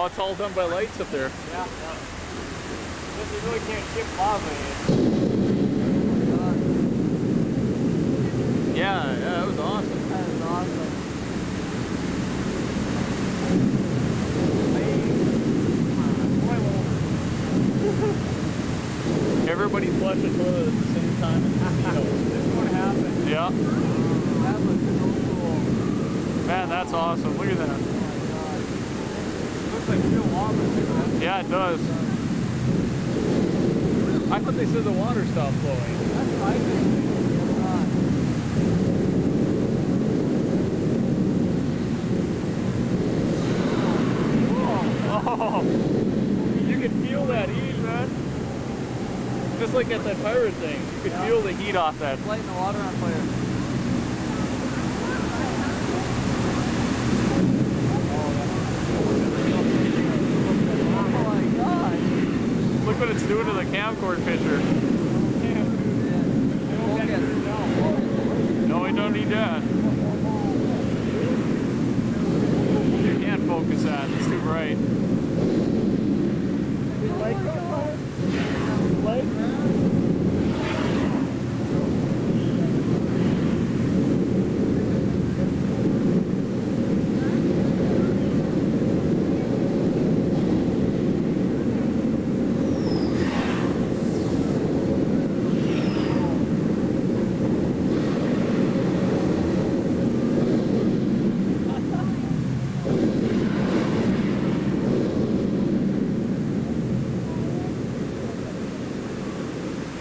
Oh, it's all done by lights up there. Yeah, yeah. Because you really can't ship lava in. Yeah, that was awesome. That is awesome. Everybody flushed the toilet at the same time in the casino. This is what happened. Yeah. That was so cool. Man, that's awesome. Look at that. Oh my god. Looks like real lava. Yeah, it does. I thought they said the water stopped flowing. That's what I think. Oh, you can feel that heat, man. Just like at that pirate thing, you could feel the heat off that. Lighting the water on fire. Oh my god. Look what it's doing to the camcorder picture. No, we don't need that. You can't focus that, it's too bright.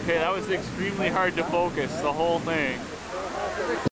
Okay, that was extremely hard to focus, the whole thing.